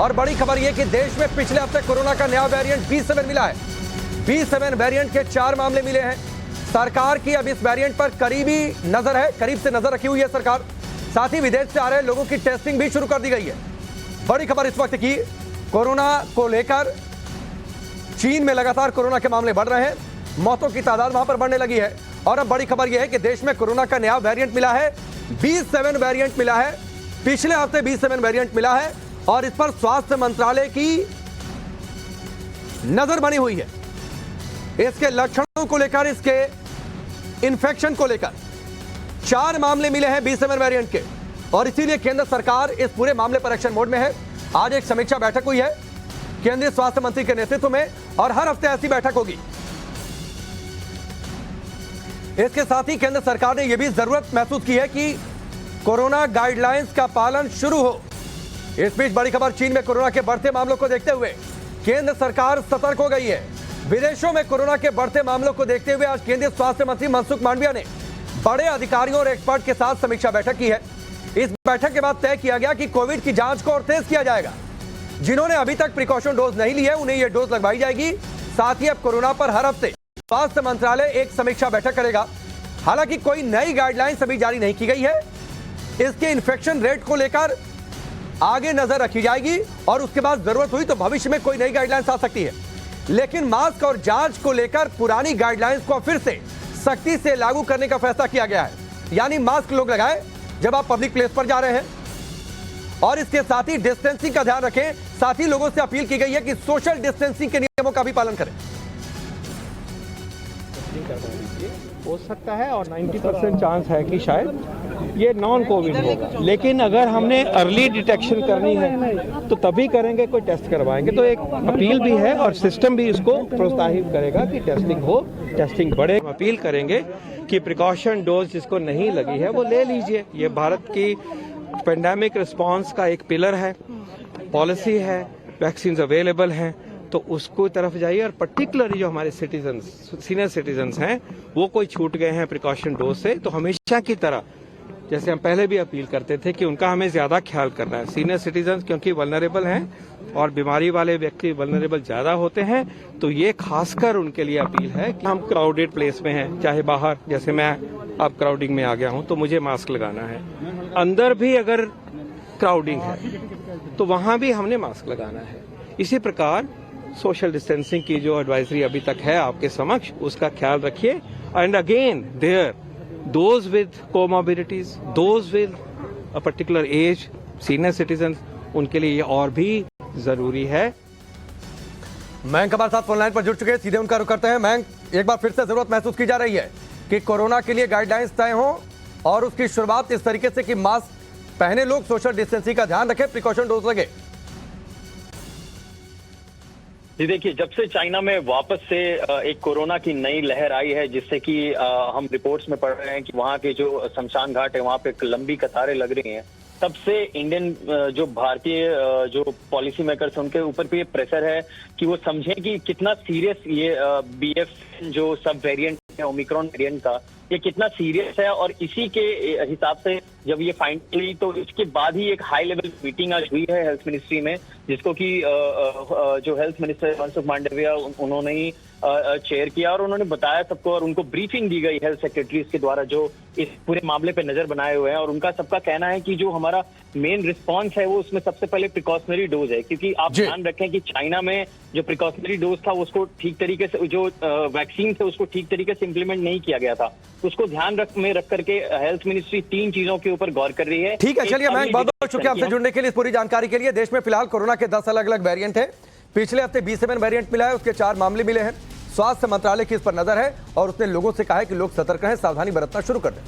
और बड़ी खबर यह कि देश में पिछले हफ्ते कोरोना का नया वेरिएंट B7 मिला है। B7 वेरिएंट के 4 मामले मिले हैं। सरकार की अब इस वेरिएंट पर करीब से नजर रखी हुई है सरकार। साथ ही विदेश से आ रहे लोगों की टेस्टिंग भी शुरू कर दी गई है। बड़ी खबर इस वक्त की, कोरोना को लेकर चीन में लगातार कोरोना के मामले बढ़ रहे हैं, मौतों की तादाद वहां पर बढ़ने लगी है। और अब बड़ी खबर यह है कि देश में कोरोना का नया वेरिएंट मिला है, B7 वेरिएंट मिला है। पिछले हफ्ते B7 वेरिएंट मिला है और इस पर स्वास्थ्य मंत्रालय की नजर बनी हुई है। इसके लक्षणों को लेकर, इसके इन्फेक्शन को लेकर 4 मामले मिले हैं B7 वेरिएंट के और इसीलिए केंद्र सरकार इस पूरे मामले पर एक्शन मोड में है। आज एक समीक्षा बैठक हुई है केंद्रीय स्वास्थ्य मंत्री के नेतृत्व में और हर हफ्ते ऐसी बैठक होगी। इसके साथ ही केंद्र सरकार ने यह भी जरूरत महसूस की है कि कोरोना गाइडलाइंस का पालन शुरू हो। इस बीच बड़ी खबर, चीन में कोरोना के बढ़ते मामलों को देखते हुए केंद्र सरकार सतर्क हो गई है। विदेशों में कोरोना के बढ़ते मामलों को देखते हुए आज केंद्रीय स्वास्थ्य मंत्री मनसुख मांडविया ने बड़े अधिकारियों और एक्सपर्ट के साथ समीक्षा बैठक की है। इस बैठक के बाद तय किया गया कि कोविड की जांच को और तेज किया जाएगा। जिन्होंने अभी तक प्रिकॉशन डोज नहीं ली है उन्हें यह डोज लगवाई जाएगी। साथ ही अब कोरोना पर हर हफ्ते स्वास्थ्य मंत्रालय एक समीक्षा बैठक करेगा। हालांकि कोई नई गाइडलाइंस अभी जारी नहीं की गई है। इसके इन्फेक्शन रेट को लेकर आगे नजर रखी जाएगी और उसके बाद जरूरत हुई तो भविष्य में कोई नई गाइडलाइंस आ सकती है। लेकिन मास्क और जांच को लेकर पुरानी गाइडलाइंस को फिर से सख्ती से लागू करने का फैसला किया गया है। यानी मास्क लोग लगाएं जब आप पब्लिक प्लेस पर जा रहे हैं और इसके साथ ही डिस्टेंसिंग का ध्यान रखें। साथ ही लोगों से अपील की गई है कि सोशल डिस्टेंसिंग के नियमों का भी पालन करें। हो सकता है और 90% चांस है कि शायद ये नॉन कोविड होगा, लेकिन अगर हमने अर्ली डिटेक्शन करनी है तो तभी करेंगे, कोई टेस्ट करवाएंगे। तो एक अपील भी है और सिस्टम भी इसको प्रोत्साहित करेगा कि टेस्टिंग हो, टेस्टिंग बढ़े। अपील करेंगे कि प्रिकॉशन डोज जिसको नहीं लगी है वो ले लीजिए। ये भारत की पेंडेमिक रिस्पांस का एक पिलर है, पॉलिसी है, वैक्सीन अवेलेबल हैं, तो उसको तरफ जाइए। और पर्टिकुलरली जो हमारे सिटीजन्स, सीनियर सिटीजन्स हैं, वो कोई छूट गए हैं प्रिकॉशन डोज से, तो हमेशा की तरह जैसे हम पहले भी अपील करते थे कि उनका हमें ज्यादा ख्याल करना है। सीनियर सिटीजन्स क्योंकि वल्नरेबल हैं और बीमारी वाले व्यक्ति वल्नरेबल ज्यादा होते हैं, तो ये खासकर उनके लिए अपील है कि हम क्राउडेड प्लेस में हैं, चाहे बाहर, जैसे मैं अब क्राउडिंग में आ गया हूं तो मुझे मास्क लगाना है। अंदर भी अगर क्राउडिंग है तो वहां भी हमने मास्क लगाना है। इसी प्रकार सोशल डिस्टेंसिंग की जो एडवाइजरी अभी तक है आपके समक्ष, उसका ख्याल रखिए। And again there those with comorbidities, those with a particular age, senior citizen, उनके लिए ये और भी जरूरी है। मयंक हमारे साथ फोन लाइन पर जुड़ चुके हैं, सीधे उनका रुख करते हैं। मयंक, एक बार फिर से जरूरत महसूस की जा रही है कि कोरोना के लिए गाइडलाइंस तय हो और उसकी शुरुआत इस तरीके से कि मास्क पहने लोग, सोशल डिस्टेंसिंग का ध्यान रखें, प्रिकॉशन डोज लगे। जी देखिए, जब से चाइना में वापस से एक कोरोना की नई लहर आई है, जिससे कि हम रिपोर्ट्स में पढ़ रहे हैं कि वहाँ के जो शमशान घाट है वहाँ पे लंबी कतारें लग रही हैं, तब से इंडियन जो भारतीय जो पॉलिसी मेकर्स हैं उनके ऊपर भी ये प्रेशर है कि वो समझें कि कितना सीरियस ये BF जो सब वेरिएंट है ओमिक्रॉन वेरिएंट का, ये कितना सीरियस है। और इसी के हिसाब से जब ये फाइंड हुई तो इसके बाद ही एक हाई लेवल मीटिंग आज हुई है हेल्थ मिनिस्ट्री में, जिसको कि जो हेल्थ मिनिस्टर मनसुख मांडविया उन्होंने ही चेयर किया और उन्होंने बताया सबको और उनको ब्रीफिंग दी गई हेल्थ सेक्रेटरीज के द्वारा जो इस पूरे मामले पे नजर बनाए हुए हैं। और उनका सबका कहना है कि जो हमारा मेन रिस्पांस है वो उसमें सबसे पहले प्रिकॉशनरी डोज है, क्योंकि आप ध्यान रखें कि चाइना में जो प्रिकॉशनरी डोज था उसको ठीक तरीके से, जो वैक्सीन थे उसको ठीक तरीके से इम्प्लीमेंट नहीं किया गया था। उसको ध्यान में रख करके हेल्थ मिनिस्ट्री 3 चीजों के ऊपर गौर कर रही है। ठीक है, चलिए मैं बहुत बहुत शुक्रिया आपसे जुड़ने के लिए, इस पूरी जानकारी के लिए। देश में फिलहाल कोरोना के 10 अलग अलग वेरिएंट है। पिछले हफ्ते B7 वेरिएंट मिला है, उसके 4 मामले मिले हैं। स्वास्थ्य मंत्रालय की इस पर नजर है और उसने लोगों से कहा है कि लोग सतर्क रहें, सावधानी बरतना शुरू कर दें।